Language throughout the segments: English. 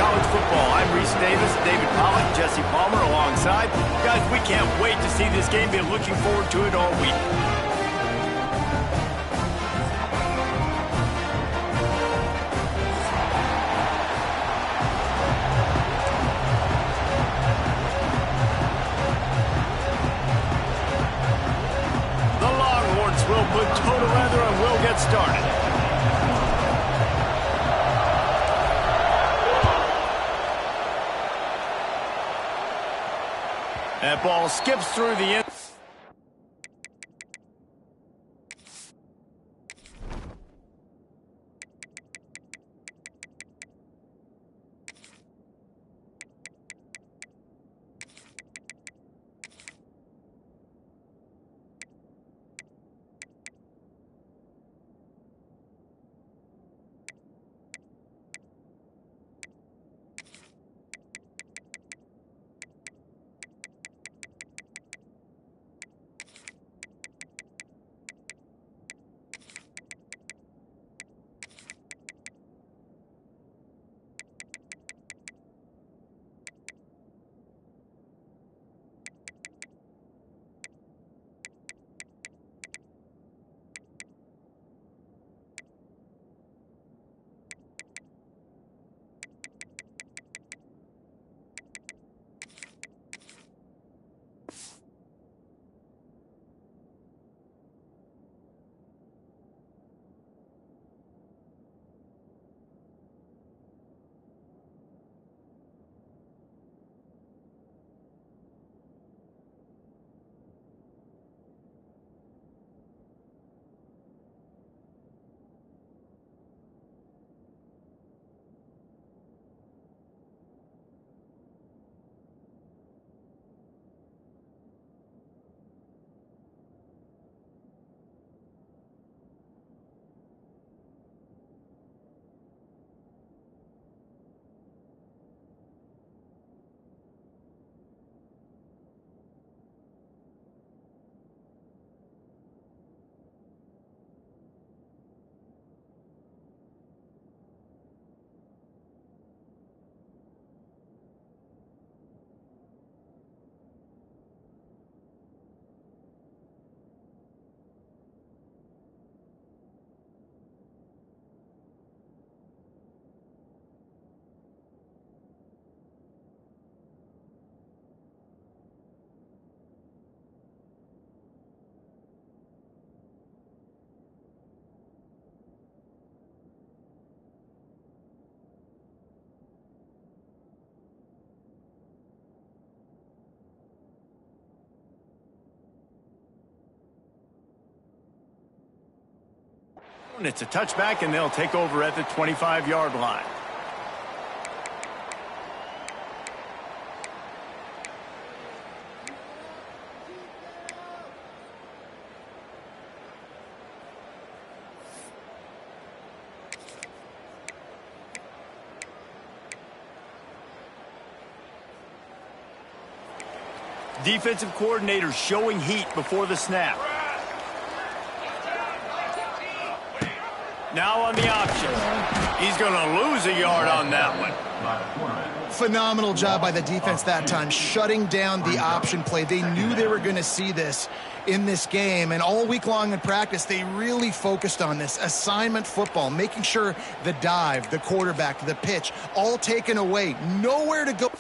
college football. I'm Reese Davis, David Pollack, Jesse Palmer alongside. Guys, we can't wait to see this game. Been looking forward to it all week. The Longhorns will put toe together and we'll get started. That ball skips through the end. It's a touchback, and they'll take over at the 25-yard line. Defensive coordinator showing heat before the snap. Now on the option. He's going to lose a yard on that one. Phenomenal job by the defense that time, shutting down the option play. They knew they were going to see this in this game, and all week long in practice, they really focused on this assignment football, making sure the dive, the quarterback, the pitch, all taken away, nowhere to go.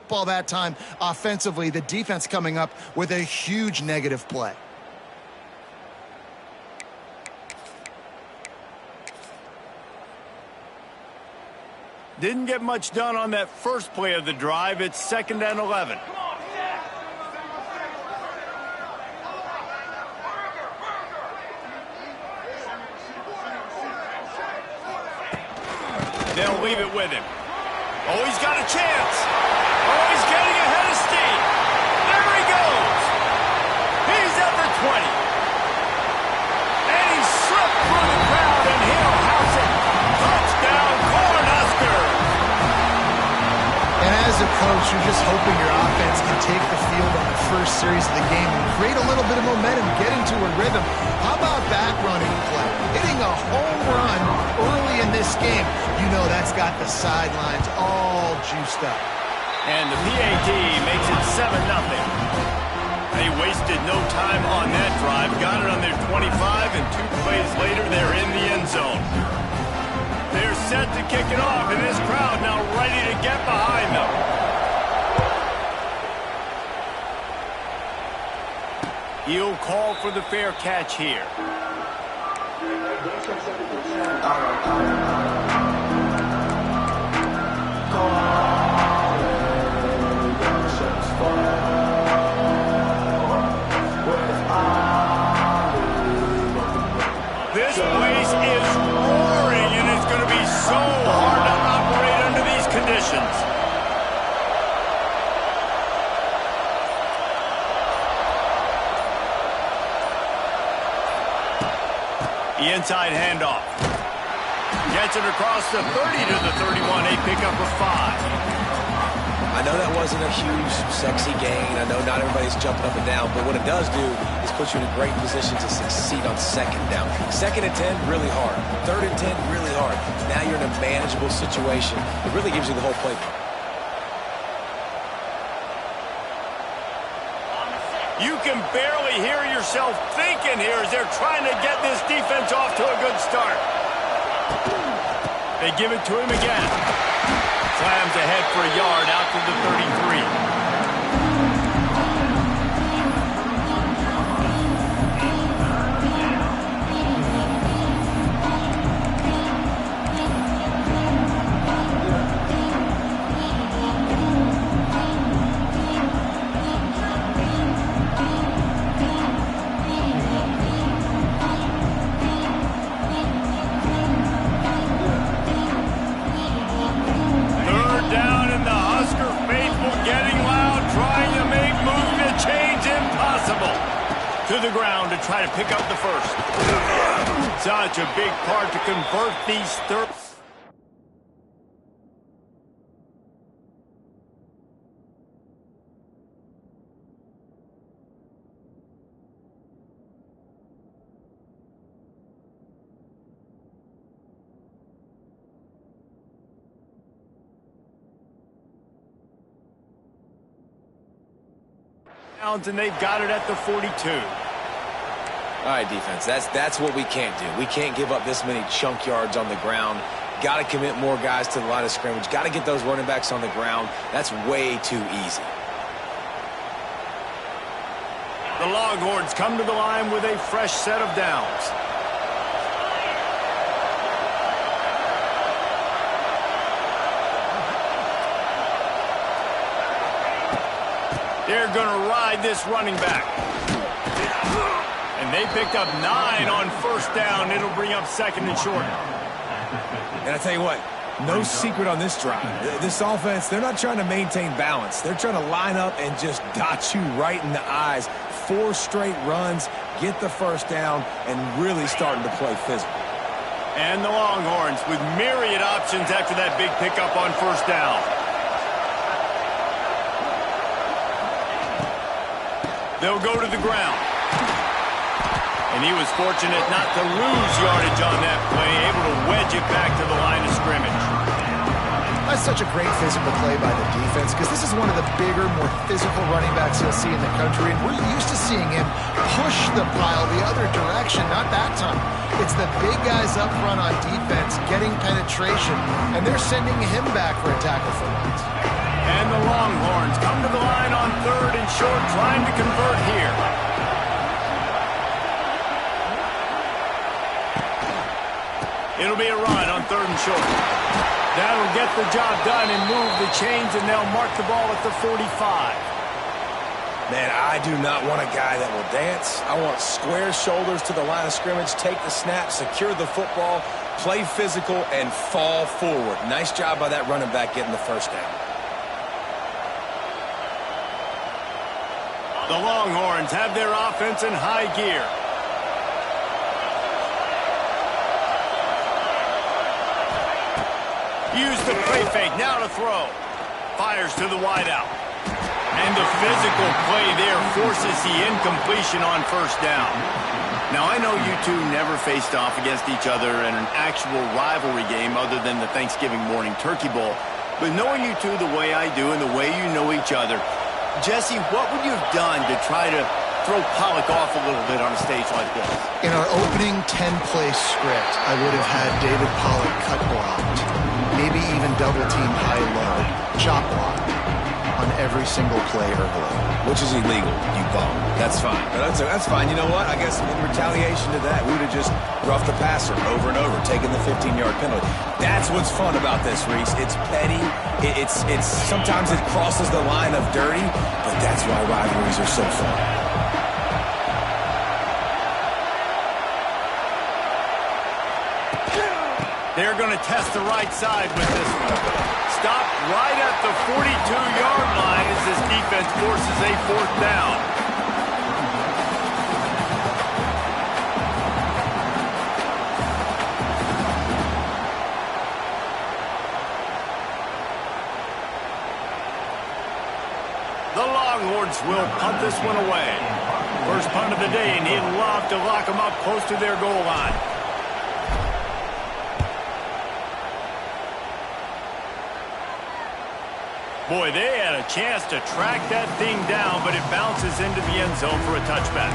Ball that time offensively, the defense coming up with a huge negative play. Didn't get much done on that first play of the drive. It's 2nd and 11. They'll leave it with him. Oh, he's got a chance. Oh, he's getting ahead of steam. There he goes. He's at the 20. And he slipped through the crowd, and he'll house it. Touchdown, Cornhuskers. And as a coach, you're just hoping your offense can take the field on the first series of the game and create a little bit of momentum, get into a rhythm. How about that running play? Hitting a home run early in this game. You know that's got the sidelines all juiced up. And the PAT makes it 7-0. They wasted no time on that drive. Got it on their 25, and 2 plays later, they're in the end zone. They're set to kick it off, and this crowd now ready to get behind them. He'll call for the fair catch here. This place is roaring, and it's going to be so hard to operate under these conditions. The inside handoff. Gets it across the 30 to the 31. A pickup of 5. I know that wasn't a huge, sexy gain. I know not everybody's jumping up and down, but what it does do is put you in a great position to succeed on 2nd down. 2nd and 10, really hard. 3rd and 10, really hard. Now you're in a manageable situation. It really gives you the whole playbook. You can barely hear yourself thinking here as they're trying to get this defense off to a good start. They give it to him again. Slams ahead for a yard out to the 33. To the ground to try to pick up the first. Such a big part to convert these third. And they've got it at the 42. All right, defense, that's what we can't do. We can't give up this many chunk yards on the ground. Got to commit more guys to the line of scrimmage. Got to get those running backs on the ground. That's way too easy. The Longhorns come to the line with a fresh set of downs. They're going to ride this running back. And they picked up 9 on first down. It'll bring up 2nd and short. And I tell you what, no secret on this drive. This offense, they're not trying to maintain balance. They're trying to line up and just dot you right in the eyes. 4 straight runs, get the first down, and really starting to play physical. And the Longhorns with myriad options after that big pickup on first down. They'll go to the ground. And he was fortunate not to lose yardage on that play, able to wedge it back to the line of scrimmage. That's such a great physical play by the defense because this is one of the bigger, more physical running backs you'll see in the country, and we're used to seeing him push the pile the other direction, not that time. It's the big guys up front on defense getting penetration, and they're sending him back for a tackle for once. And the Longhorns come to the line on 3rd and short, trying to convert here. It'll be a run on 3rd and short. That'll get the job done and move the chains, and they'll mark the ball at the 45. Man, I do not want a guy that will dance. I want square shoulders to the line of scrimmage, take the snap, secure the football, play physical, and fall forward. Nice job by that running back getting the first down. The Longhorns have their offense in high gear. Use the play fake, now to throw. Fires to the wideout. And the physical play there forces the incompletion on first down. Now, I know you two never faced off against each other in an actual rivalry game other than the Thanksgiving morning turkey bowl. But knowing you two the way I do and the way you know each other, Jesse, what would you have done to try to throw Pollock off a little bit on a stage like this? In our opening 10-play script, I would have had David Pollock cut blocked, maybe even double-team high-low, chop block on every single play early. Which is illegal, you bum. That's fine. But that's fine. You know what? I guess in retaliation to that, we would have just roughed the passer over and over, taking the 15-yard penalty. That's what's fun about this, Reese. It's petty. It's sometimes it crosses the line of dirty, but that's why rivalries are so fun. They're going to test the right side with this one. Stopped right at the 42-yard line as this defense forces a fourth down. The Longhorns will punt this one away. First punt of the day, and he'd love to lock them up close to their goal line. Boy, they had a chance to track that thing down, but it bounces into the end zone for a touchback.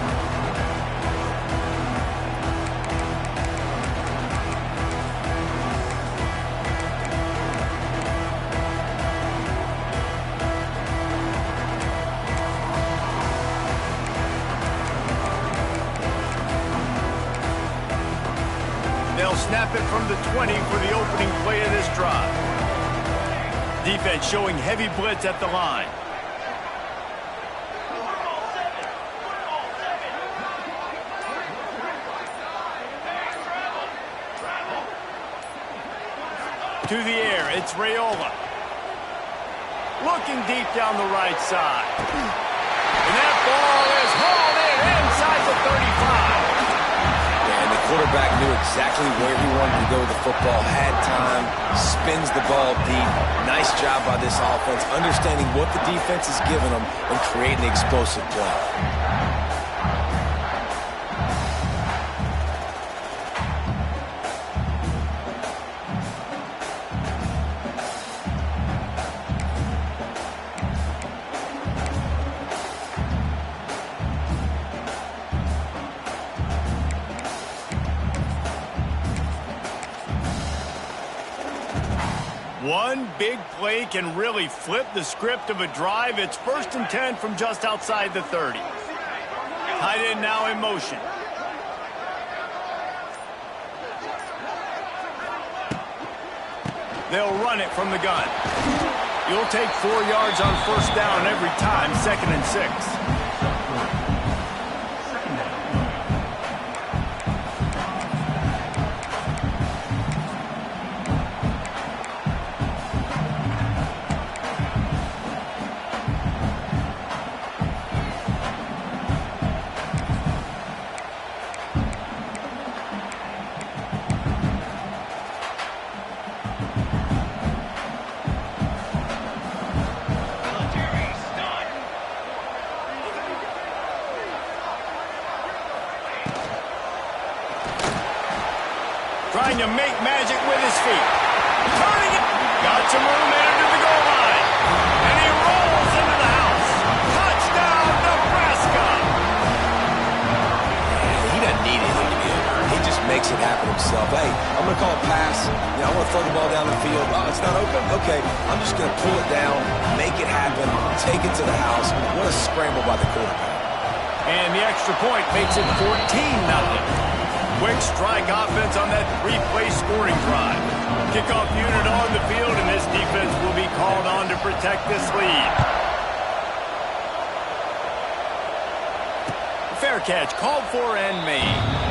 They'll snap it from the 20 for the opening play of this drive. Defense showing heavy blitz at the line. To the air, it's Raiola. Looking deep down the right side. And that ball is hauled in inside the 35. And the quarterback knew exactly where he wanted to go with the football, had time, spins the ball deep. Nice job by this offense, understanding what the defense is giving them and creating an explosive play. One big play can really flip the script of a drive. It's 1st and 10 from just outside the 30. Tight end now in motion. They'll run it from the gun. You'll take 4 yards on first down every time, 2nd and 6. Trying to make magic with his feet. Turning it. Got some room into the goal line. And he rolls into the house. Touchdown, Nebraska. He doesn't need anything to be over. He just makes it happen himself. Hey, I'm going to call a pass. I want to throw the ball down the field. Oh, it's not open. Okay, I'm just going to pull it down, make it happen, take it to the house. What a scramble by the quarterback. And the extra point makes it 14-0. Quick strike offense on that 3-play scoring drive. Kickoff unit on the field, and this defense will be called on to protect this lead. Fair catch, called for and made.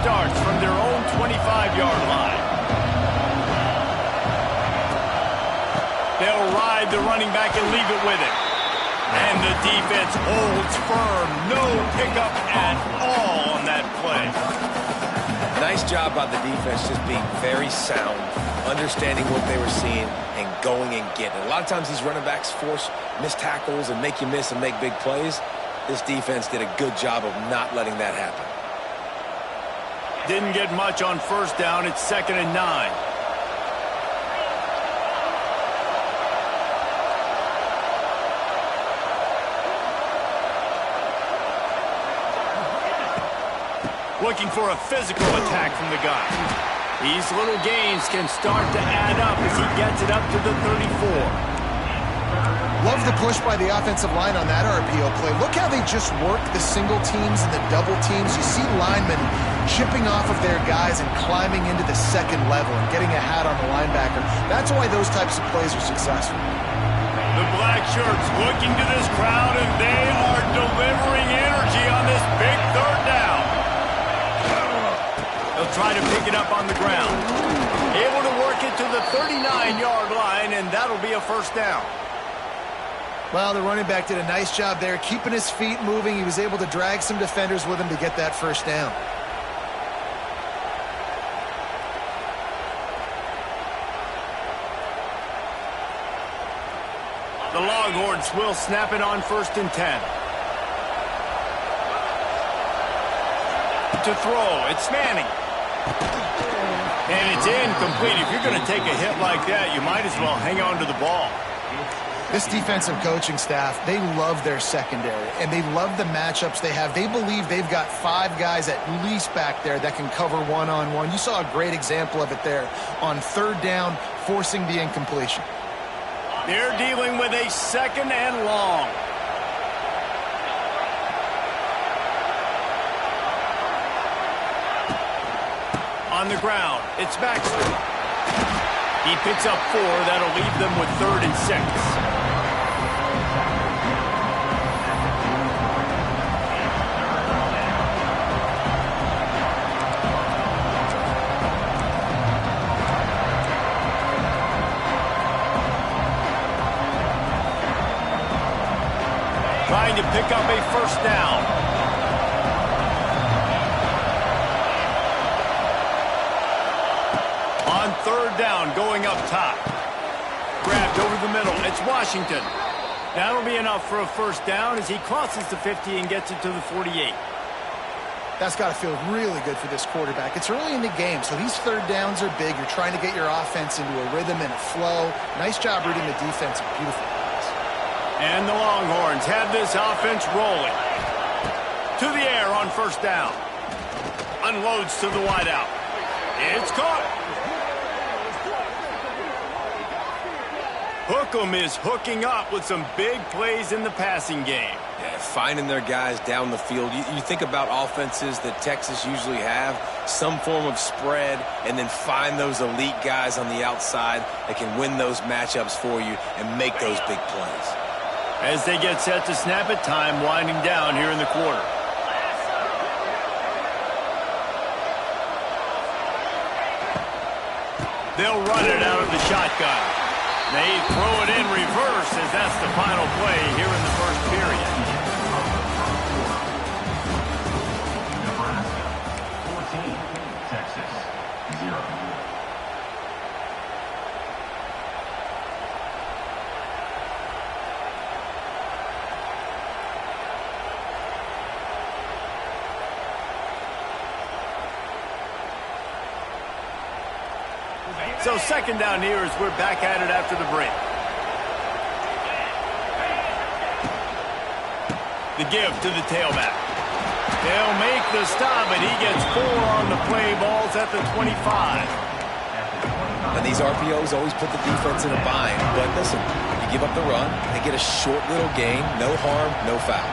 Starts from their own 25-yard line. They'll ride the running back and leave it with him. And the defense holds firm. No pickup at all on that play. Nice job by the defense, just being very sound, understanding what they were seeing, and going and getting it. A lot of times these running backs force missed tackles and make you miss and make big plays. This defense did a good job of not letting that happen. Didn't get much on first down. It's 2nd and 9. Looking for a physical attack from the guy. These little gains can start to add up as he gets it up to the 34. Love the push by the offensive line on that RPO play. Look how they just work the single teams and the double teams. You see linemen chipping off of their guys and climbing into the second level and getting a hat on the linebacker. That's why those types of plays are successful. The black shirts looking to this crowd, and they are delivering energy on this big third down. They'll try to pick it up on the ground. Able to work it to the 39-yard line, and that'll be a first down. Well, the running back did a nice job there, keeping his feet moving. He was able to drag some defenders with him to get that first down. The Longhorns will snap it on 1st and 10. To throw, it's Manning. And it's incomplete. If you're going to take a hit like that, you might as well hang on to the ball. This defensive coaching staff, they love their secondary, and they love the matchups they have. They believe they've got 5 guys at least back there that can cover one-on-one. You saw a great example of it there on 3rd down, forcing the incompletion. They're dealing with a 2nd and long. On the ground, it's Baxter. He picks up 4. That'll leave them with 3rd and 6. Trying to pick up a first down. On 3rd down, going up top. Grabbed over the middle. It's Washington. That'll be enough for a first down as he crosses the 50 and gets it to the 48. That's got to feel really good for this quarterback. It's early in the game, so these 3rd downs are big. You're trying to get your offense into a rhythm and a flow. Nice job reading the defense. Beautiful. And the Longhorns have this offense rolling. To the air on first down. Unloads to the wideout. It's caught. Hookem is hooking up with some big plays in the passing game. Yeah, finding their guys down the field. You think about offenses that Texas usually have, some form of spread, and then find those elite guys on the outside that can win those matchups for you and make those big plays. As they get set to snap it, time winding down here in the quarter. They'll run it out of the shotgun. They throw it in reverse as that's the final play here in the first period. Nebraska, 14, Texas, 0. So 2nd down here as we're back at it after the break. The give to the tailback. They'll make the stop, and he gets 4 on the play. Ball's at the 25. And these RPOs always put the defense in a bind. But listen, you give up the run, they get a short little gain, no harm, no foul.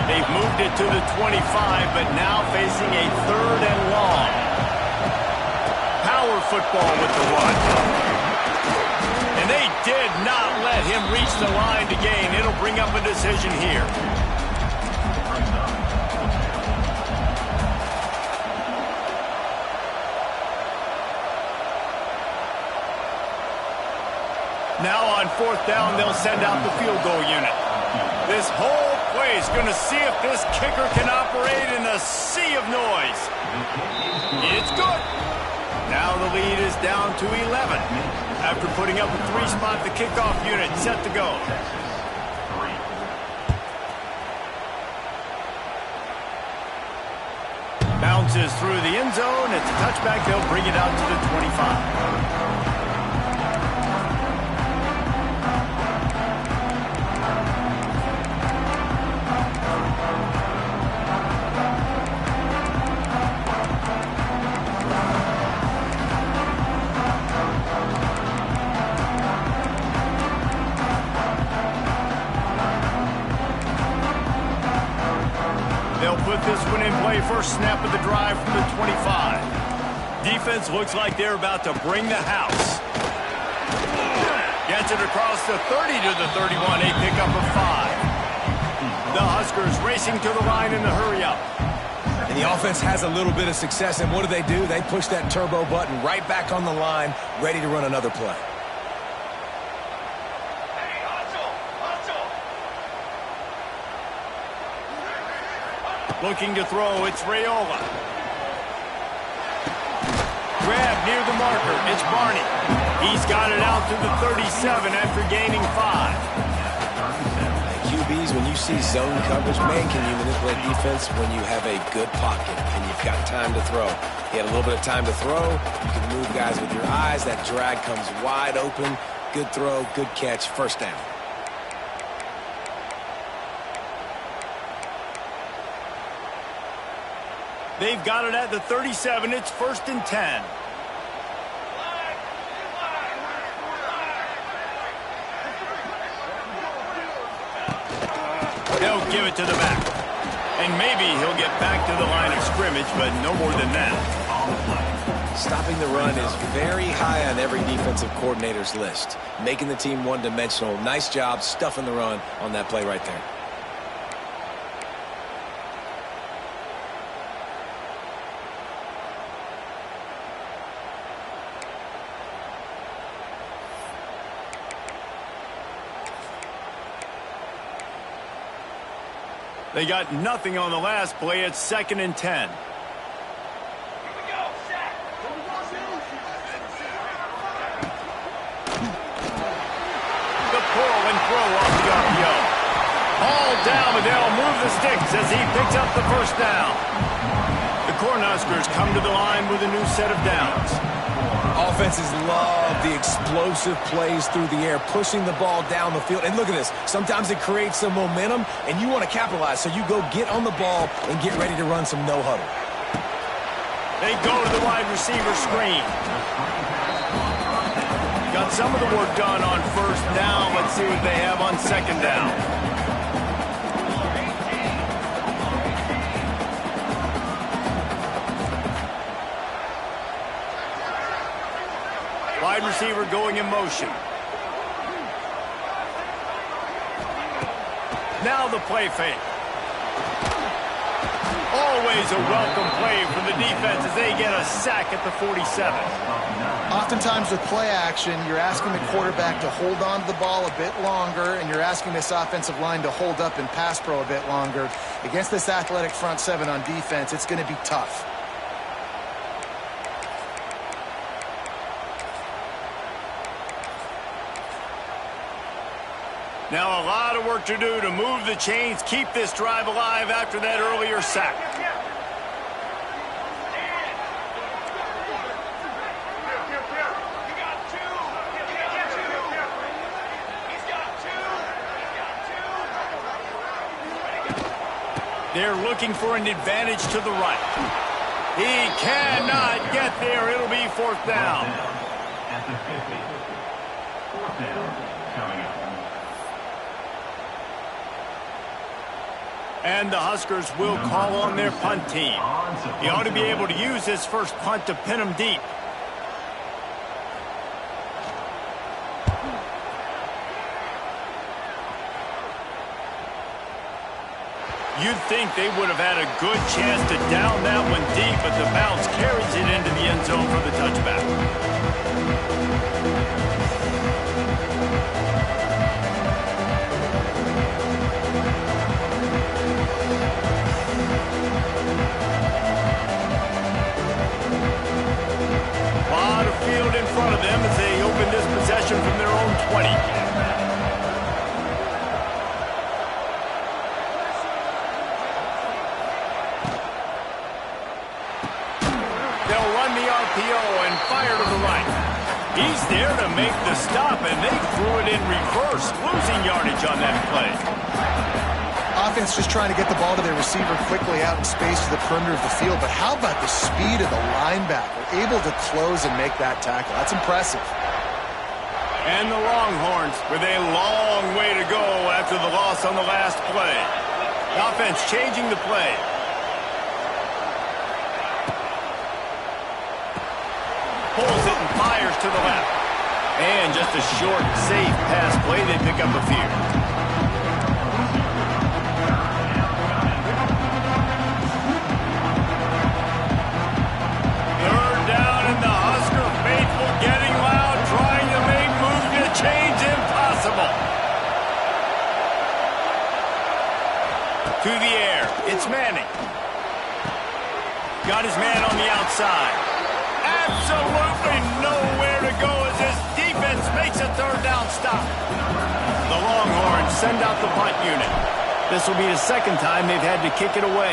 They've moved it to the 25, but now facing a 3rd and long. Power football with the run. And they did not let him reach the line to gain. It'll bring up a decision here. Now on 4th down, they'll send out the field goal unit. This whole play is going to see if this kicker can operate in a sea of noise. It's good. Now the lead is down to 11. After putting up a 3-spot, the kickoff unit set to go. Bounces through the end zone. It's a touchback. They'll bring it out to the 25. Put this one in play. First snap of the drive from the 25. Defense looks like they're about to bring the house. Gets it across the 30 to the 31. A pickup of 5. The Huskers racing to the line in the hurry-up. And the offense has a little bit of success, and what do? They push that turbo button right back on the line, ready to run another play. Looking to throw, it's Raiola. Grab near the marker, it's Barney. He's got it out to the 37 after gaining 5. QBs, when you see zone coverage, man, can you manipulate defense when you have a good pocket and you've got time to throw. He had a little bit of time to throw. You can move guys with your eyes. That drag comes wide open. Good throw, good catch, first down. They've got it at the 37. It's 1st and 10. They'll give it to the back. And maybe he'll get back to the line of scrimmage, but no more than that. Stopping the run is very high on every defensive coordinator's list. Making the team one-dimensional. Nice job stuffing the run on that play right there. They got nothing on the last play. It's 2nd and 10. The pull and throw off the RPO. All down, but they'll move the sticks as he picks up the first down. The Cornhuskers come to the line with a new set of downs. Offenses love the explosive plays through the air, pushing the ball down the field. And look at this. Sometimes it creates some momentum, and you want to capitalize. So you go get on the ball and get ready to run some no-huddle. They go to the wide receiver screen. Got some of the work done on 1st down. Let's see what they have on 2nd down. Wide receiver going in motion. Now the play fake. Always a welcome play for the defense as they get a sack at the 47. Oftentimes with play action, you're asking the quarterback to hold on to the ball a bit longer, and you're asking this offensive line to hold up in pass pro a bit longer. Against this athletic front seven on defense, it's going to be tough. Now a lot of work to do to move the chains, keep this drive alive after that earlier sack. They're looking for an advantage to the right. He cannot get there. It'll be fourth down. At the 50. Fourth down coming up. And the Huskers will call on their punt team. He ought to be able to use his first punt to pin them deep. You'd think they would have had a good chance to down that one deep, but the bounce carries it into the end zone for the touchback. A lot of field in front of them as they open this possession from their own 20. And fire to the right. He's there to make the stop, and they threw it in reverse, losing yardage on that play. Offense just trying to get the ball to their receiver quickly out in space to the perimeter of the field, but how about the speed of the linebacker? Able to close and make that tackle. That's impressive. And the Longhorns with a long way to go after the loss on the last play. The offense changing the play. Pulls it and fires to the left. And just a short, safe pass play. They pick up a few. Third down, and the Husker faithful getting loud, trying to make moves to change impossible. To the air. It's Manning. Got his man on the outside. Absolutely nowhere to go as this defense makes a third down stop. The Longhorns send out the punt unit. This will be the second time they've had to kick it away.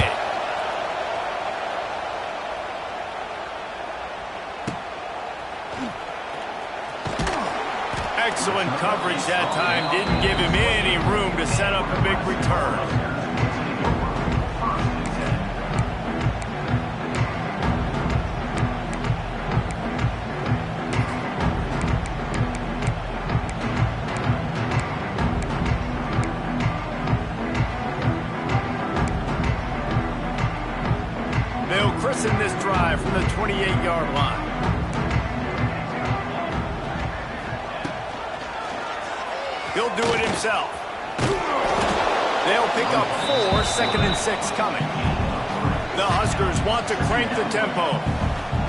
Excellent coverage that time. Didn't give him any room to set up a big return. In this drive from the 28-yard line. He'll do it himself. They'll pick up 4, 2nd and 6 coming. The Huskers want to crank the tempo.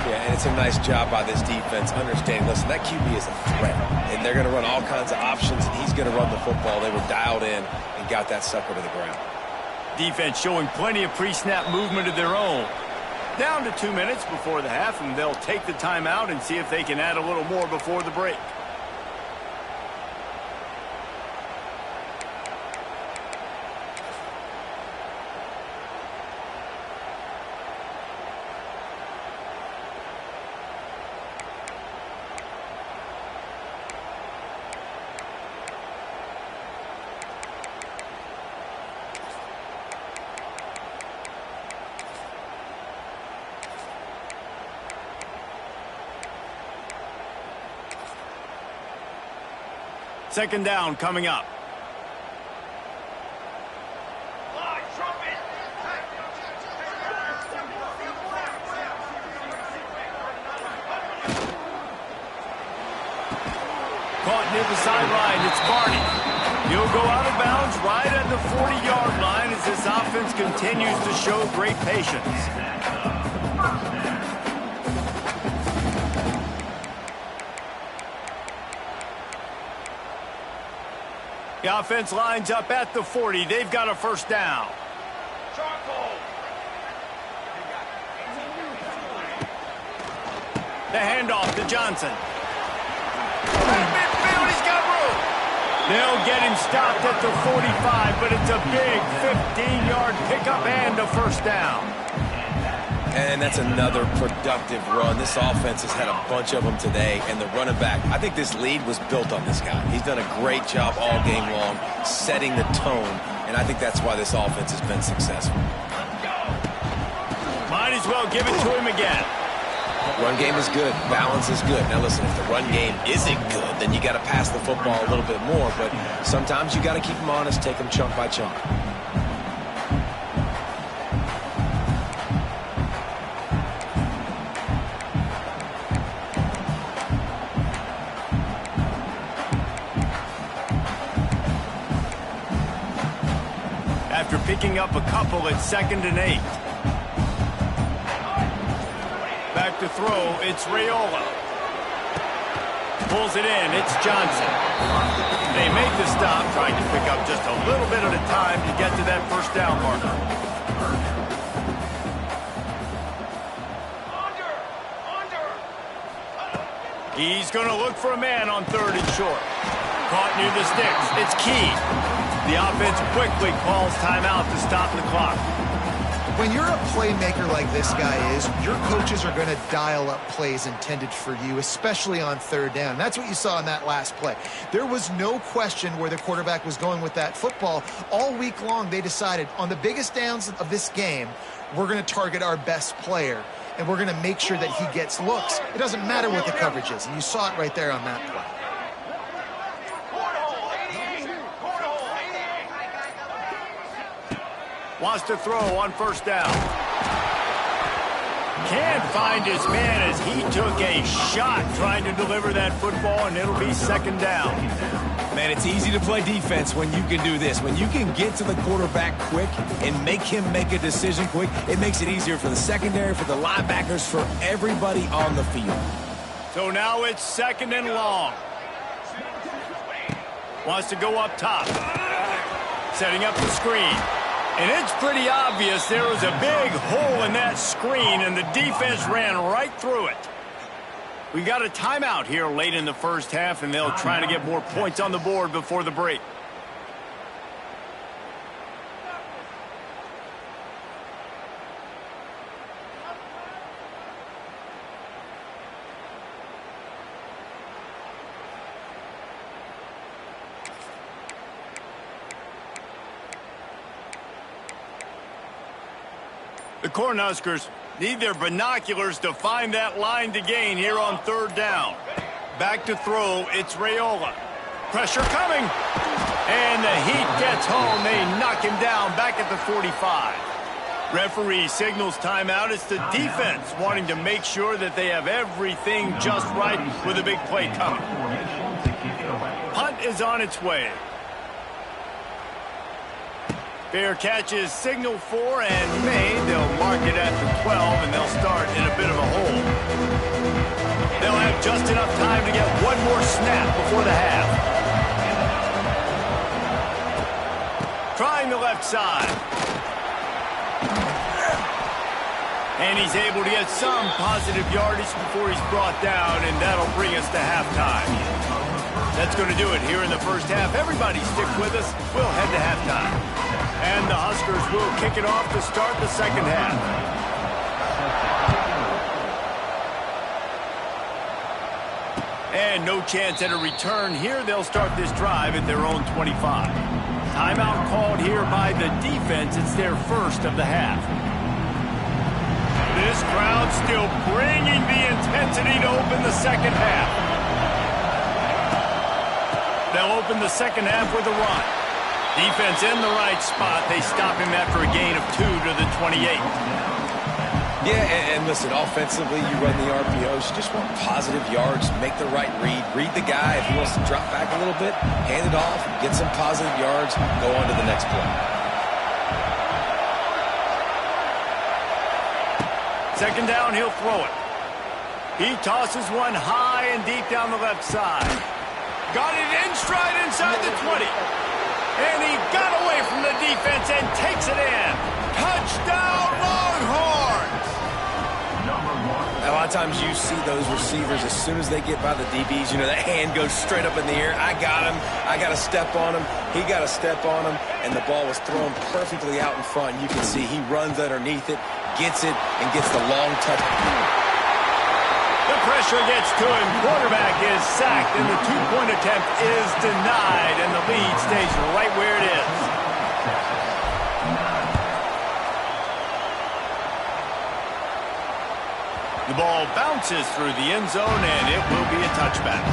Yeah, and it's a nice job by this defense understanding, listen, that QB is a threat, and they're going to run all kinds of options, and he's going to run the football. They were dialed in and got that sucker to the ground. Defense showing plenty of pre-snap movement of their own. Down to 2 minutes before the half, and they'll take the timeout and see if they can add a little more before the break. Second down coming up. Caught near the sideline. It's Barney. He'll go out of bounds right at the 40-yard line as this offense continues to show great patience. The offense lines up at the 40. They've got a first down. The handoff to Johnson. Midfield, he's got room. They'll get him stopped at the 45, but it's a big 15-yard pickup and a first down. And that's another productive run. This offense has had a bunch of them today, and the running back, I think this lead was built on this guy. He's done a great job all game long, setting the tone, and I think that's why this offense has been successful. Might as well give it to him again. Run game is good. Balance is good. Now, listen, if the run game isn't good, then you got to pass the football a little bit more, but sometimes you got to keep them honest, take them chunk by chunk. After picking up a couple, it's 2nd and 8. Back to throw, it's Raiola. Pulls it in, it's Johnson. They make the stop, trying to pick up just a little bit at a time to get to that first down marker. He's going to look for a man on 3rd and short. Caught near the sticks, it's Key. The offense quickly calls timeout to stop the clock. When you're a playmaker like this guy is, your coaches are going to dial up plays intended for you, especially on 3rd down. That's what you saw in that last play. There was no question where the quarterback was going with that football. All week long, they decided on the biggest downs of this game, we're going to target our best player, and we're going to make sure that he gets looks. It doesn't matter what the coverage is, and you saw it right there on that play. Wants to throw on 1st down. Can't find his man as he took a shot trying to deliver that football, and it'll be 2nd down. Man, it's easy to play defense when you can do this. When you can get to the quarterback quick and make him make a decision quick, it makes it easier for the secondary, for the linebackers, for everybody on the field. So now it's 2nd and long. Wants to go up top. Setting up the screen. And it's pretty obvious there was a big hole in that screen, and the defense ran right through it. We got a timeout here late in the first half, and they'll try to get more points on the board before the break. The Cornhuskers need their binoculars to find that line to gain here on 3rd down. Back to throw, it's Raiola. Pressure coming. And the heat gets home. They knock him down back at the 45. Referee signals timeout. It's the defense wanting to make sure that they have everything just right with a big play coming. Punt is on its way. Fair catch is signaled for and made. They'll mark it at the 12, and they'll start in a bit of a hole. They'll have just enough time to get one more snap before the half. Trying the left side. And he's able to get some positive yardage before he's brought down, and that'll bring us to halftime. That's going to do it here in the first half. Everybody stick with us. We'll head to halftime. And the Huskers will kick it off to start the second half. And no chance at a return here. They'll start this drive at their own 25. Timeout called here by the defense. It's their first of the half. This crowd still bringing the intensity to open the second half. They'll open the second half with a run. Defense in the right spot. They stop him after a gain of 2 to the 28. Yeah, and listen, offensively, you run the RPOs. You just want positive yards, make the right read. Read the guy. If he wants to drop back a little bit, hand it off, get some positive yards, go on to the next play. Second down, he'll throw it. He tosses one high and deep down the left side. Got it in stride inside the 20. And he got away from the defense and takes it in. Touchdown, Longhorns! A lot of times you see those receivers, as soon as they get by the DBs, you know, that hand goes straight up in the air. I got him. I got to step on him. He got to step on him. And the ball was thrown perfectly out in front. You can see he runs underneath it, gets it, and gets the long touch. The pressure gets to him. Quarterback is sacked, and the two-point attempt is denied, and the lead stays right where it is. The ball bounces through the end zone, and it will be a touchback.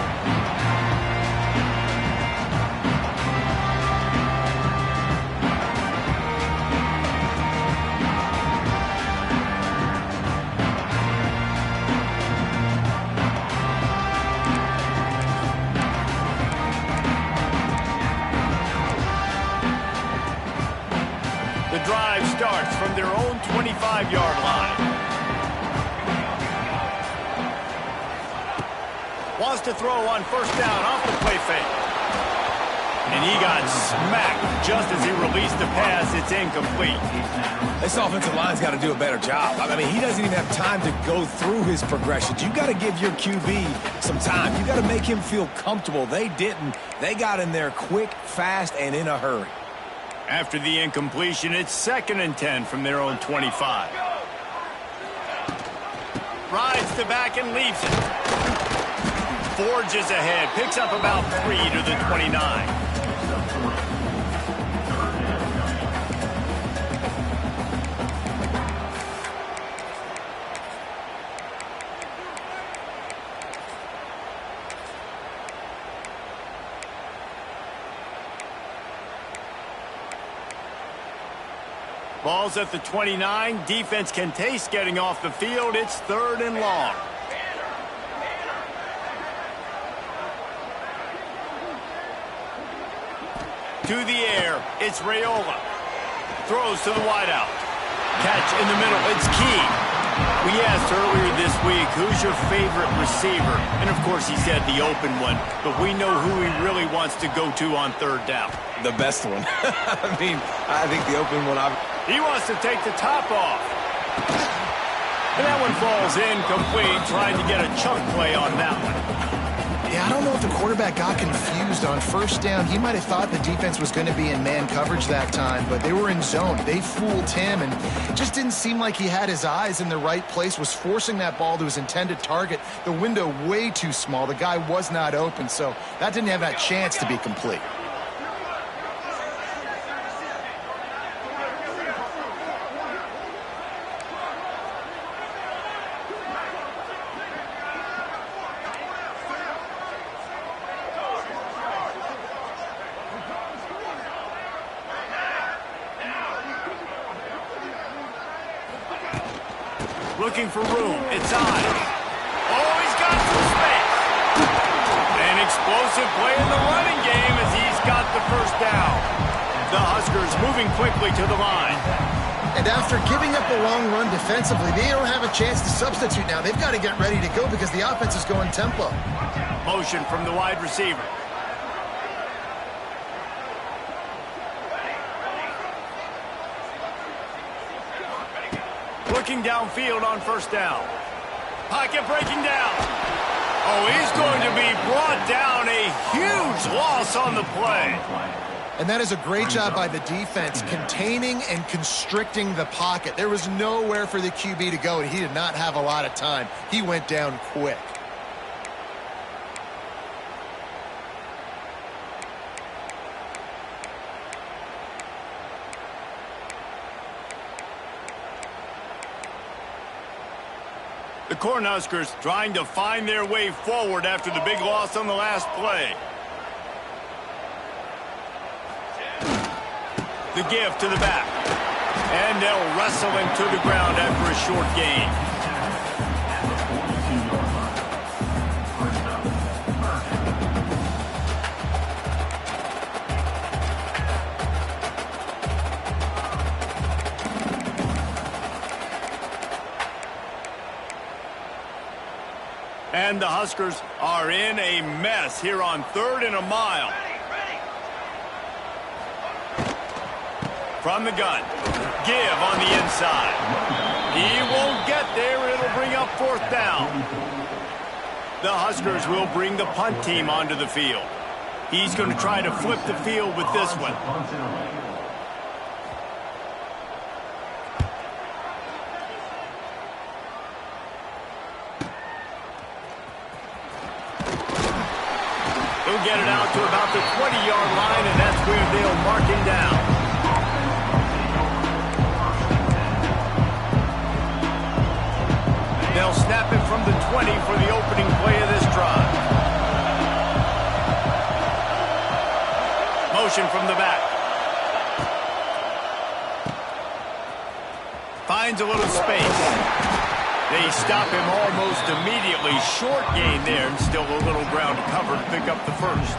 The drive starts from their own 25-yard line. Wants to throw on first down off the play fake. And he got smacked just as he released the pass. It's incomplete. This offensive line's got to do a better job. I mean, he doesn't even have time to go through his progressions. You got to give your QB some time. You got to make him feel comfortable. They didn't. They got in there quick, fast, and in a hurry. After the incompletion, it's 2nd and 10 from their own 25. Rides the back and leaves it. Forges ahead, picks up about 3 to the 29. Ball's at the 29. Defense can taste getting off the field. It's 3rd and long. To the air, it's Raiola. Throws to the wideout. Catch in the middle, it's Key. We asked earlier this week, who's your favorite receiver? And of course he said the open one, but we know who he really wants to go to on 3rd down. The best one. I mean, I think the open one, he wants to take the top off. And that one falls incomplete, trying to get a chunk play on that one. Yeah, I don't know if the quarterback got confused on first down. He might have thought the defense was going to be in man coverage that time, but they were in zone. They fooled him, and it just didn't seem like he had his eyes in the right place, was forcing that ball to his intended target. The window way too small. The guy was not open, so that didn't have that chance to be complete. Looking for room. It's on. Oh, he's got some space. An explosive play in the running game as he's got the first down. The Huskers moving quickly to the line. And after giving up a long run defensively, they don't have a chance to substitute now. They've got to get ready to go because the offense is going tempo. Motion from the wide receiver. Looking downfield on first down. Pocket breaking down. Oh, he's going to be brought down. A huge loss on the play. And that is a great job by the defense, containing and constricting the pocket. There was nowhere for the QB to go, and he did not have a lot of time. He went down quick. The Cornhuskers trying to find their way forward after the big loss on the last play. The give to the back. And they'll wrestle him to the ground after a short gain. And the Huskers are in a mess here on 3rd and a mile. From the gun. Give on the inside. He won't get there. It'll bring up 4th down. The Huskers will bring the punt team onto the field. He's going to try to flip the field with this one. They'll get it out to about the 20-yard line, and that's where they'll mark him down. They'll snap it from the 20 for the opening play of this drive. Motion from the back. Finds a little space. They stop him almost immediately. Short gain there, and still a little ground to cover to pick up the first.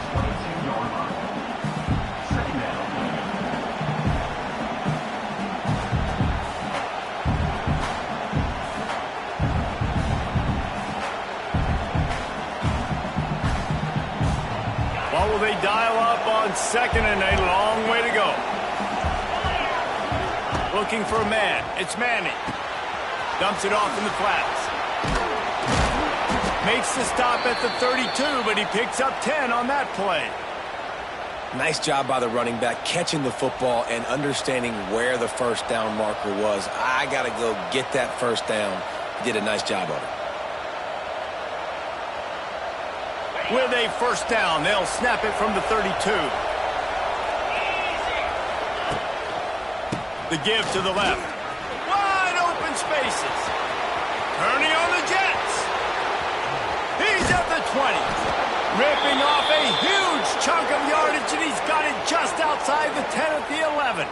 What will they dial up on second and a long way to go? Looking for a man. It's Manning. Dumps it off in the flats. Makes the stop at the 32, but he picks up 10 on that play. Nice job by the running back, catching the football and understanding where the first down marker was. I got to go get that first down. He did a nice job of it. With a first down, they'll snap it from the 32. The give to the left. Wide open spaces. Turning on the Jets. He's at the 20. Ripping off a huge chunk of yardage, and he's got it just outside the 10 at the 11.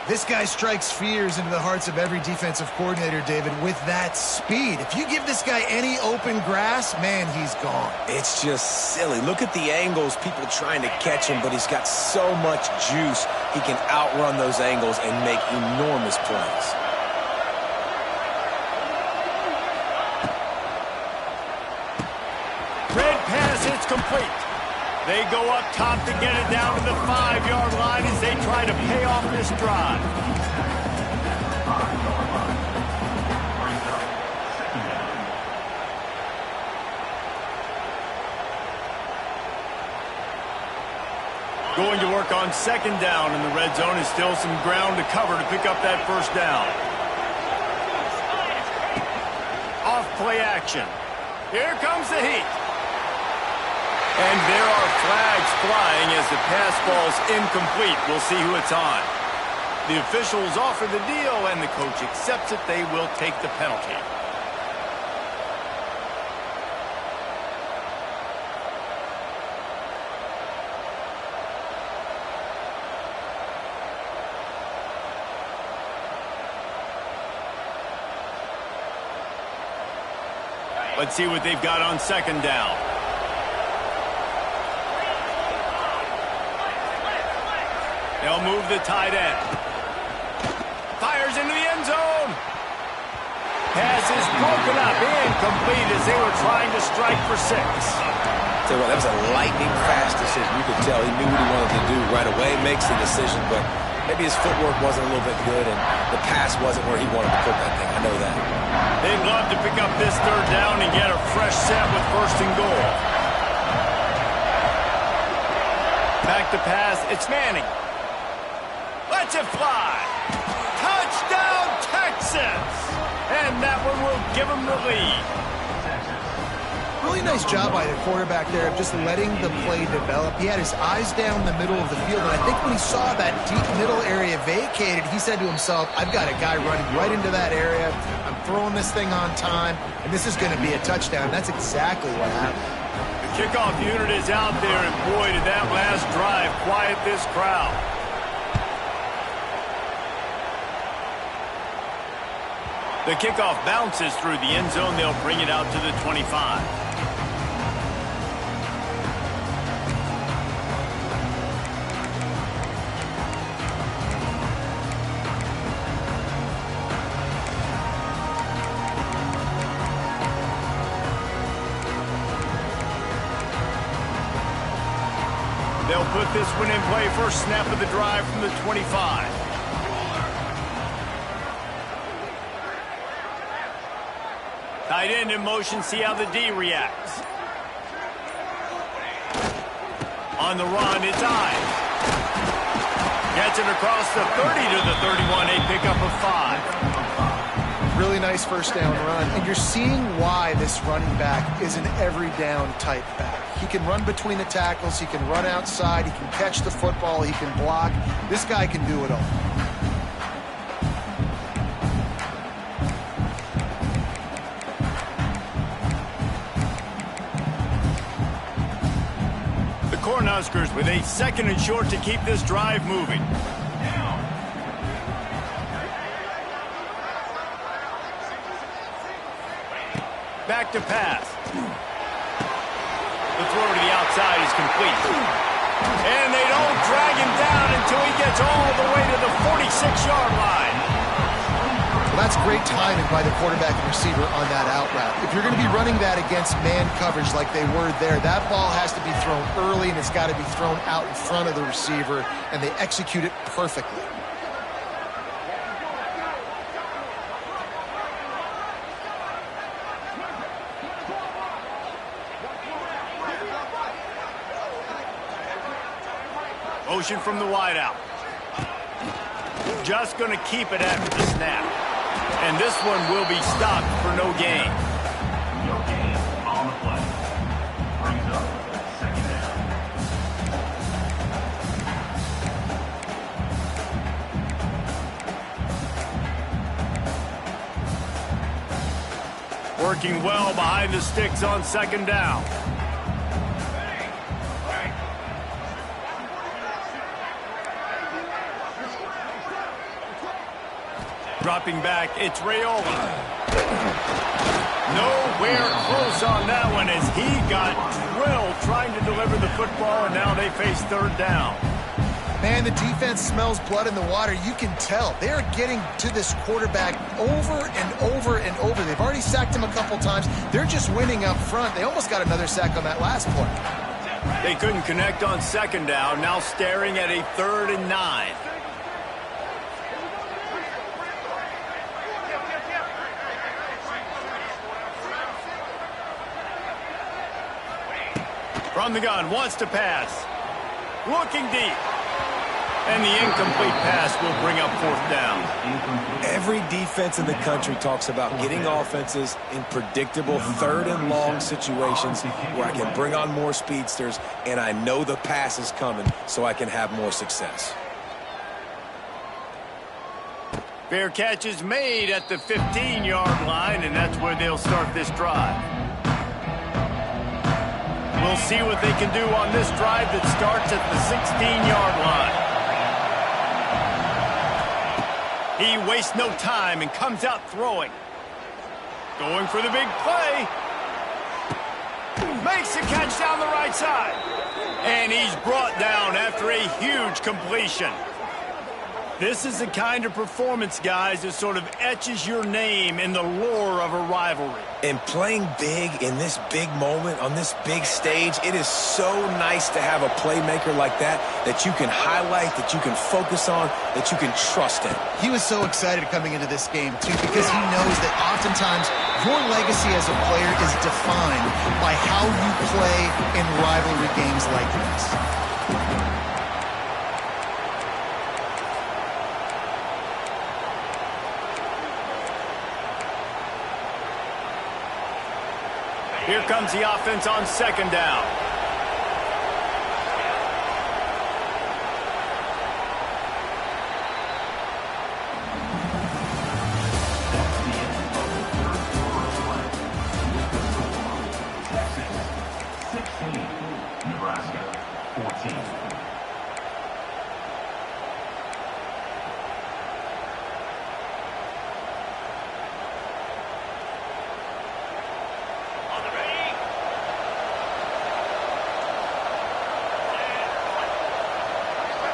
This guy strikes fears into the hearts of every defensive coordinator, David, with that speed. If you give this guy any open grass, man, he's gone. It's just silly. Look at the angles, people trying to catch him, but he's got so much juice. He can outrun those angles and make enormous plays. Red pass, it's complete. They go up top to get it down to the 5-yard line as they try to pay off this drive. Going to work on second down in the red zone is still some ground to cover to pick up that first down. Off play action. Here comes the heat. And there are flags flying as the pass ball's incomplete. We'll see who it's on. The officials offer the deal, and the coach accepts it. They will take the penalty. Let's see what they've got on second down. They'll move the tight end. Fires into the end zone. Pass is broken up, incomplete as they were trying to strike for 6. Tell you what, that was a lightning-fast decision. You could tell he knew what he wanted to do right away, makes the decision, but maybe his footwork wasn't a little bit good, and the pass wasn't where he wanted to put that thing. I know that. They'd love to pick up this third down and get a fresh set with first and goal. Back to pass, it's Manning. Lets it fly. Touchdown, Texas! And that one will give them the lead. Really nice job by the quarterback there of just letting the play develop. He had his eyes down the middle of the field, and I think when he saw that deep middle area vacated, he said to himself, I've got a guy running right into that area. I'm throwing this thing on time, and this is going to be a touchdown. That's exactly what happened. The kickoff unit is out there, and boy, did that last drive quiet this crowd. The kickoff bounces through the end zone. They'll bring it out to the 25. They'll put this one in play. First snap of the drive from the 25. Tight end in motion, see how the D reacts. On the run, it's Ives. Gets it across the 30 to the 31, a pickup of 5. Really nice first down run. And you're seeing why this running back is an every down type back. He can run between the tackles. He can run outside. He can catch the football. He can block. This guy can do it all. The Cornhuskers with a 2nd and short to keep this drive moving. Back to pass. The throw to the outside is complete. And they don't drag him down until he gets all the way to the 46-yard line. Well, that's great timing by the quarterback and receiver on that out route. If you're going to be running that against man coverage like they were there, that ball has to be thrown early and it's got to be thrown out in front of the receiver, and they execute it perfectly. Motion from the wideout. Just going to keep it after the snap. And this one will be stopped for no gain. No gain on the play. Brings up 2nd down. Working well behind the sticks on 2nd down. Dropping back, it's Raiola. Nowhere close on that one as he got drilled trying to deliver the football, and now they face 3rd down. Man, the defense smells blood in the water. You can tell. They're getting to this quarterback over and over and over. They've already sacked him a couple times. They're just winning up front. They almost got another sack on that last play. They couldn't connect on 2nd down, now staring at a 3rd and 9. From the gun, wants to pass. Looking deep. And the incomplete pass will bring up 4th down. Every defense in the country talks about getting offenses in predictable 3rd and long situations where I can bring on more speedsters and I know the pass is coming so I can have more success. Fair catch is made at the 15-yard line, and that's where they'll start this drive. We'll see what they can do on this drive that starts at the 16-yard line. He wastes no time and comes out throwing. Going for the big play. Makes the catch down the right side. And he's brought down after a huge completion. This is the kind of performance, guys, that sort of etches your name in the lore of a rivalry. And playing big in this big moment, on this big stage, it is so nice to have a playmaker like that you can highlight, that you can focus on, that you can trust in. He was so excited coming into this game, too, because he knows that oftentimes your legacy as a player is defined by how you play in rivalry games like this. Here comes the offense on 2nd down. Nebraska 14.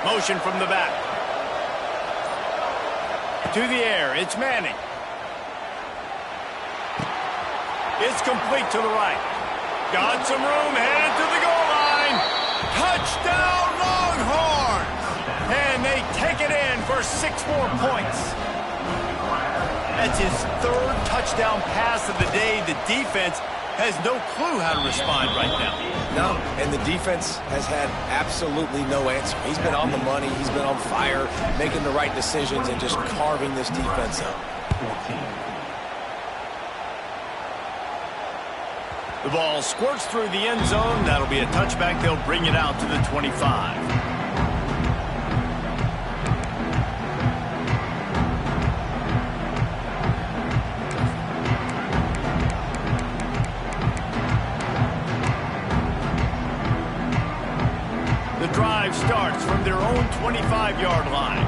Motion from the back. To the air, it's Manning. It's complete to the right. Got some room, headed to the goal line. Touchdown, Longhorns! And they take it in for 6 more points. That's his 3rd touchdown pass of the day. The defense has no clue how to respond right now. No, and the defense has had absolutely no answer. He's been on the money. He's been on fire, making the right decisions and just carving this defense up. 14. The ball squirts through the end zone. That'll be a touchback. They'll bring it out to the 25. The drive starts from their own 25-yard line.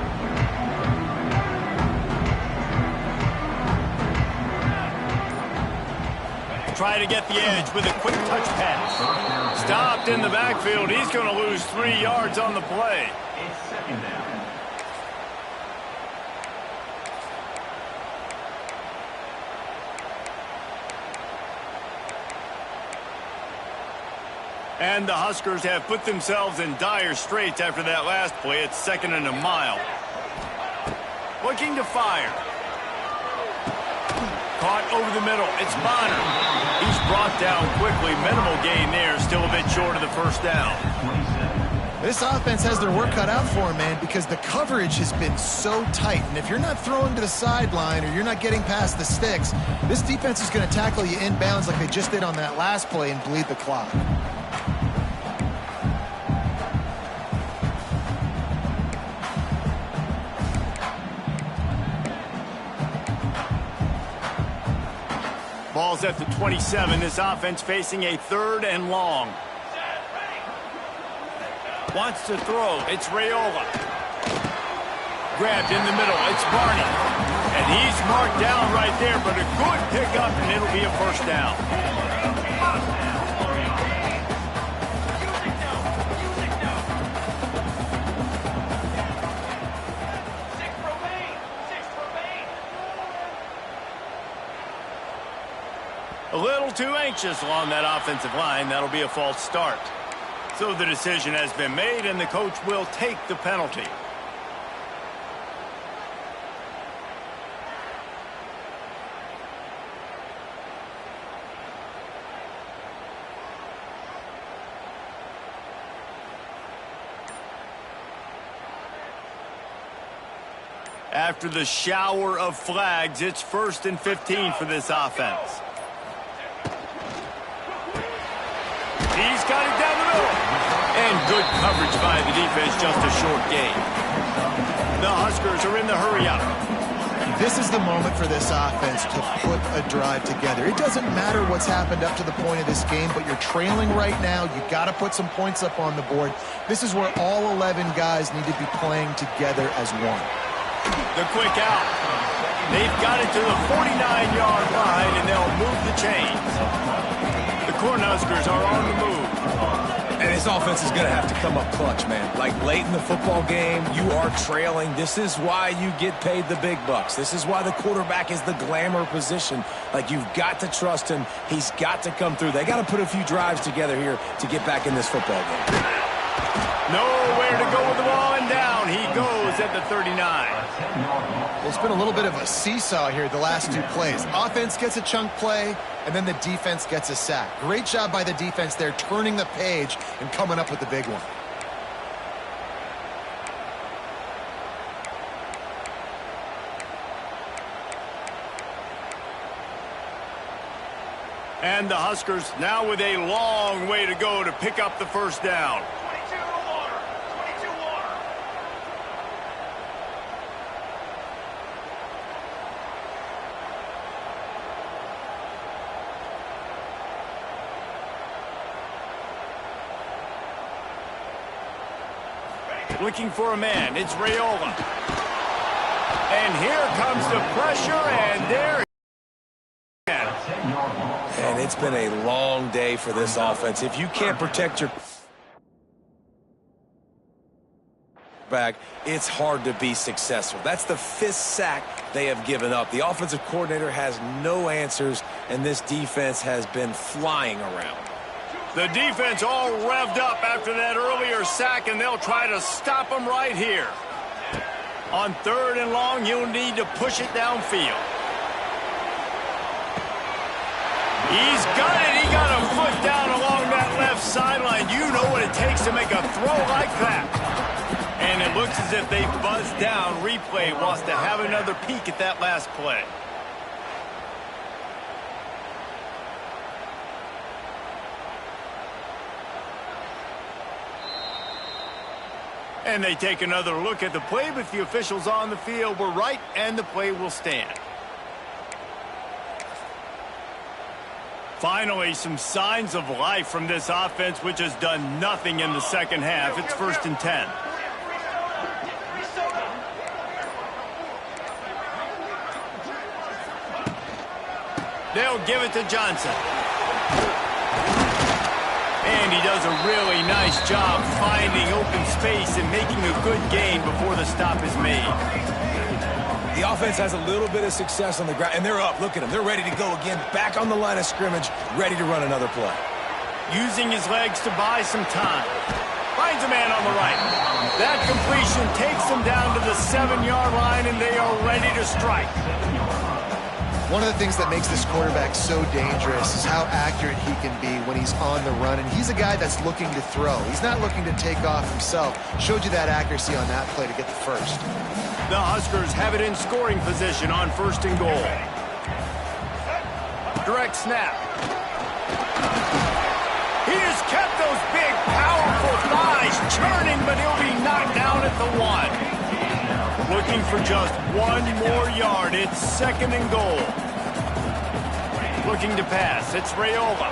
Try to get the edge with a quick touch pass. Stopped in the backfield. He's going to lose 3 yards on the play. It's second down. And the Huskers have put themselves in dire straits after that last play. It's 2nd and a mile. Looking to fire. Caught over the middle. It's Bonner. He's brought down quickly. Minimal gain there. Still a bit short of the first down. This offense has their work cut out for them, man, because the coverage has been so tight. And if you're not throwing to the sideline or you're not getting past the sticks, this defense is going to tackle you inbounds like they just did on that last play and bleed the clock. Ball's at the 27. This offense facing a 3rd and long. Wants to throw. It's Raiola. Grabbed in the middle. It's Barney. And he's marked down right there, but a good pickup, and it'll be a first down. A little too anxious along that offensive line. That'll be a false start. So the decision has been made, and the coach will take the penalty. After the shower of flags, it's 1st and 15 for this offense. He's got it down the middle. And good coverage by the defense, just a short gain. The Huskers are in the hurry-up. This is the moment for this offense to put a drive together. It doesn't matter what's happened up to the point of this game, but you're trailing right now. You got to put some points up on the board. This is where all 11 guys need to be playing together as one. The quick out. They've got it to the 49-yard line, and they'll move the chains. The Cornhuskers are on the move. And this offense is going to have to come up clutch, man. Like late in the football game, you are trailing. This is why you get paid the big bucks. This is why the quarterback is the glamour position. Like, you've got to trust him. He's got to come through. They got to put a few drives together here to get back in this football game. Nowhere to go with the ball, and down he goes at the 39. Well, it's been a little bit of a seesaw here the last 2 plays. Offense gets a chunk play, and then the defense gets a sack. Great job by the defense there, turning the page and coming up with the big one. And the Huskers now with a long way to go to pick up the first down. 22 water. 22 water. Looking for a man. It's Raiola. And here comes the pressure, and there. And it's been a long day for this offense. If you can't protect your back, it's hard to be successful. That's the 5th sack they have given up. The offensive coordinator has no answers, and this defense has been flying around. The defense all revved up after that earlier sack, and they'll try to stop them right here. On 3rd and long, you'll need to push it downfield. He's got it. He got a foot down along that left sideline. You know what it takes to make a throw like that. And it looks as if they buzzed down. Replay wants to have another peek at that last play. And they take another look at the play, but the officials on the field were right, and the play will stand. Finally, some signs of life from this offense, which has done nothing in the second half. It's 1st and 10. They'll give it to Johnson. And he does a really nice job finding open space and making a good gain before the stop is made. The offense has a little bit of success on the ground, and they're up. Look at them. They're ready to go again, back on the line of scrimmage, ready to run another play. Using his legs to buy some time. Finds a man on the right. That completion takes them down to the 7-yard line, and they are ready to strike. One of the things that makes this quarterback so dangerous is how accurate he can be when he's on the run. And he's a guy that's looking to throw. He's not looking to take off himself. Showed you that accuracy on that play to get the first. The Huskers have it in scoring position on 1st and goal. Direct snap. He has kept those big, powerful thighs churning, but he'll be knocked down at the 1. Looking for just 1 more yard. It's 2nd and goal. Looking to pass. It's Raiola.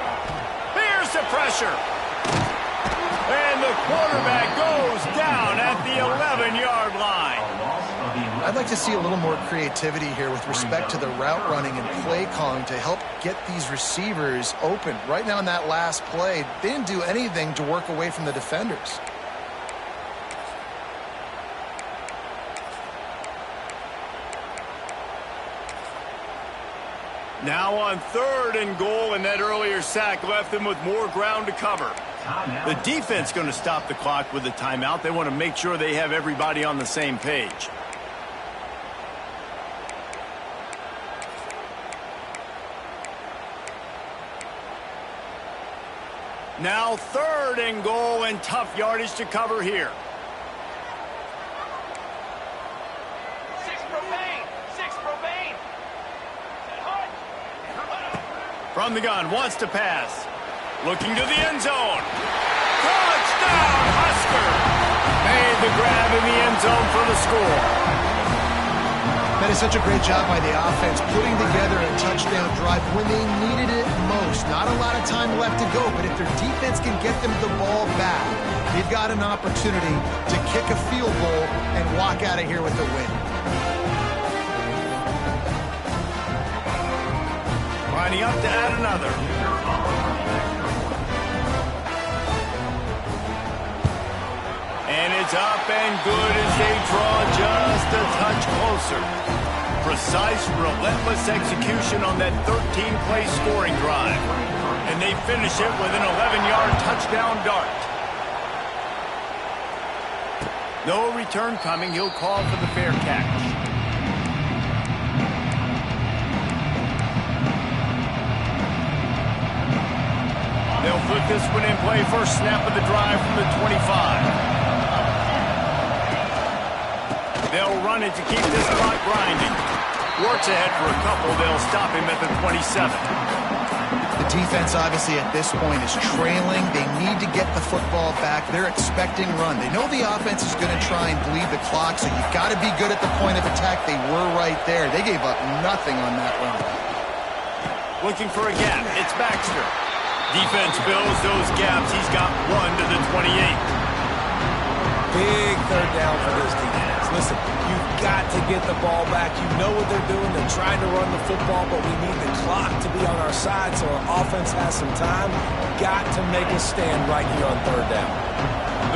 Here's the pressure. And the quarterback goes down at the 11-yard line. I'd like to see a little more creativity here with respect to the route running and play calling to help get these receivers open. Right now in that last play, they didn't do anything to work away from the defenders. Now on 3rd and goal, and that earlier sack left them with more ground to cover. The defense going to stop the clock with a timeout. They want to make sure they have everybody on the same page. Now 3rd and goal, and tough yardage to cover here. From the gun, wants to pass. Looking to the end zone. Touchdown, Husker! Made the grab in the end zone for the score. That is such a great job by the offense, putting together a touchdown drive when they needed it most. Not a lot of time left to go, but if their defense can get them the ball back, they've got an opportunity to kick a field goal and walk out of here with the win. Lining up to add another. And it's up and good as they draw just a touch closer. Precise, relentless execution on that 13-play scoring drive. And they finish it with an 11-yard touchdown dart. No return coming. He'll call for the fair catch. They'll put this one in play. First snap of the drive from the 25. They'll run it to keep this clock grinding. Works ahead for a couple. They'll stop him at the 27. The defense, obviously, at this point is trailing. They need to get the football back. They're expecting run. They know the offense is going to try and bleed the clock, so you've got to be good at the point of attack. They were right there. They gave up nothing on that run. Looking for a gap. It's Baxter. Defense fills those gaps. He's got 1 to the 28. Big 3rd down for this defense. Listen, you've got to get the ball back. You know what they're doing. They're trying to run the football, but we need the clock to be on our side so our offense has some time. Got to make a stand right here on 3rd down.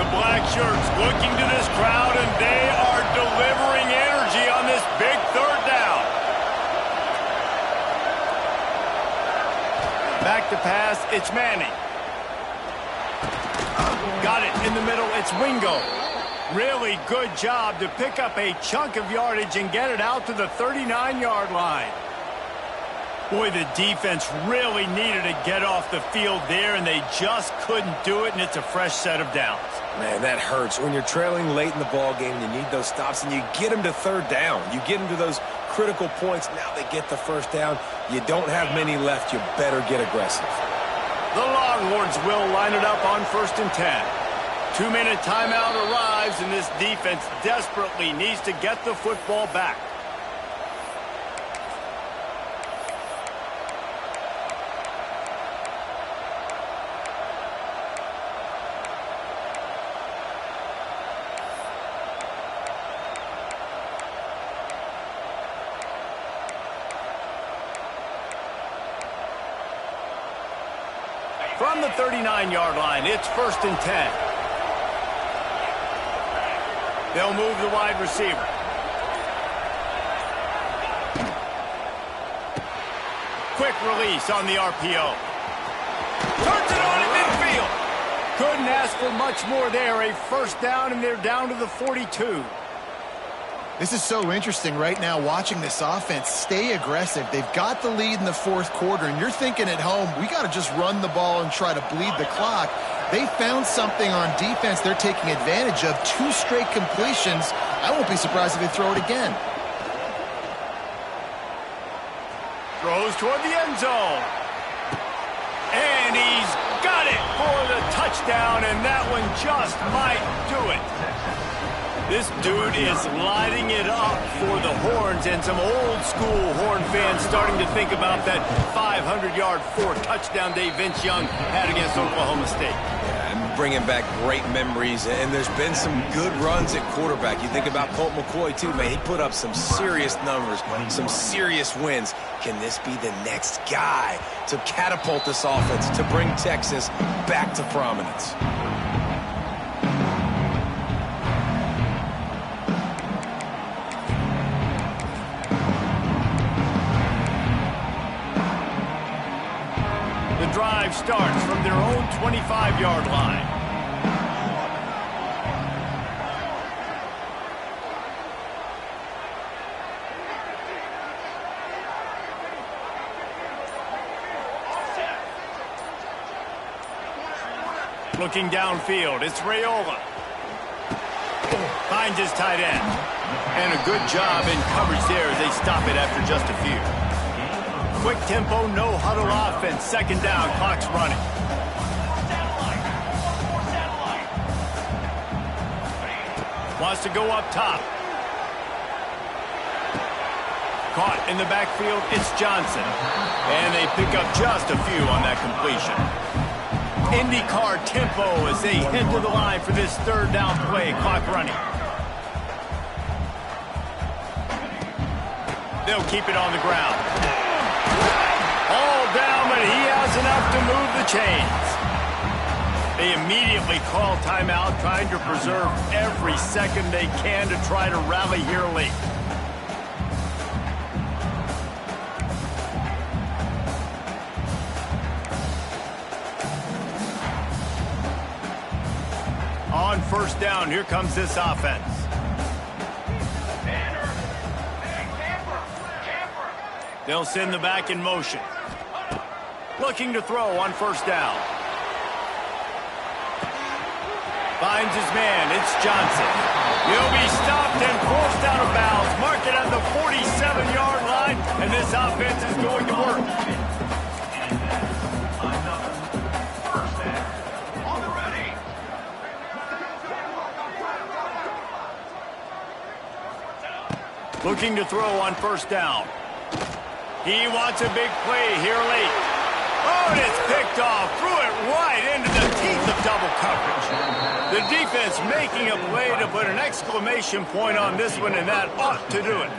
The black shirts looking to this crowd, and they are delivering energy on this big 3rd down. Back to pass, it's Manning. Got it in the middle, it's Wingo. Really good job to pick up a chunk of yardage and get it out to the 39-yard line. Boy, the defense really needed to get off the field there, and they just couldn't do it, and it's a fresh set of downs. Man, that hurts. When you're trailing late in the ball game, you need those stops, and you get them to 3rd down. You get them to those critical points. Now they get the 1st down. You don't have many left. You better get aggressive. The Longhorns will line it up on 1st and 10. 2-minute timeout arrives, and this defense desperately needs to get the football back. From the 39-yard line, it's 1st and 10. They'll move the wide receiver. Quick release on the RPO. Turns it on in midfield. Couldn't ask for much more there. A 1st down, and they're down to the 42. This is so interesting right now watching this offense stay aggressive. They've got the lead in the 4th quarter, and you're thinking at home, we got to just run the ball and try to bleed the clock. They found something on defense they're taking advantage of. 2 straight completions. I won't be surprised if they throw it again. Throws toward the end zone. And he's got it for the touchdown, and that one just might do it. This dude is lighting it up for the Horns, and some old-school Horn fans starting to think about that 500-yard 4-touchdown day Vince Young had against Oklahoma State. Yeah, and bringing back great memories, and there's been some good runs at quarterback. You think about Colt McCoy, too, man. He put up some serious numbers, some serious wins. Can this be the next guy to catapult this offense, to bring Texas back to prominence? The drive starts from their own 25-yard line. Looking downfield, it's Raiola. Finds his tight end. And a good job in coverage there as they stop it after just a few. Quick tempo, no huddle offense. 2nd down, clock's running. Wants to go up top. Caught in the backfield, it's Johnson. And they pick up just a few on that completion. IndyCar tempo as they head to the line for this 3rd down play. Clock running. They'll keep it on the ground. All down, but he has enough to move the chains. They immediately call timeout, trying to preserve every second they can to try to rally here late. On 1st down, here comes this offense. They'll send the back in motion. Looking to throw on 1st down. Finds his man, it's Johnson. He'll be stopped and forced out of bounds. Mark it at the 47-yard line, and this offense is going to work. Looking to throw on 1st down. He wants a big play here late. Oh, and it's picked off. Threw it right into the teeth of double coverage. The defense making a play to put an exclamation point on this one, and that ought to do it.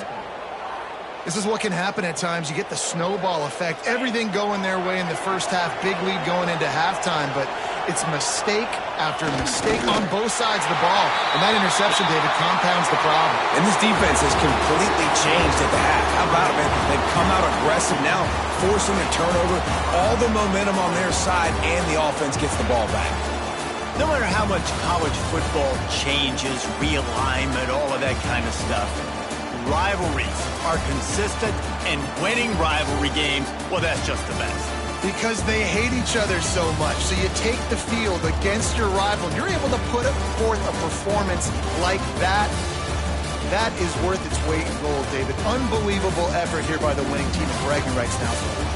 This is what can happen at times. You get the snowball effect. Everything going their way in the 1st half. Big lead going into halftime, but it's mistake after mistake on both sides of the ball. And that interception, David, compounds the problem. And this defense has completely changed at the half. How about it, man? They've come out aggressive now, forcing a turnover. All the momentum on their side, and the offense gets the ball back. No matter how much college football changes, realignment, all of that kind of stuff, rivalries are consistent, and winning rivalry games, well, that's just the best. Because they hate each other so much. So you take the field against your rival, and you're able to put forth a performance like that. That is worth its weight in gold, David. Unbelievable effort here by the winning team, and bragging rights now for them.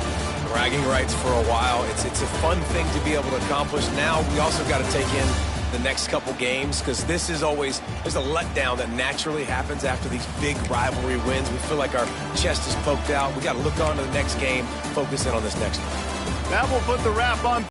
Bragging rights for a while. It's a fun thing to be able to accomplish. Now we also got to take in the next couple games, because this is always, there's a letdown that naturally happens after these big rivalry wins. We feel like our chest is poked out. We got to look on to the next game, focus in on this next one. That will put the wrap on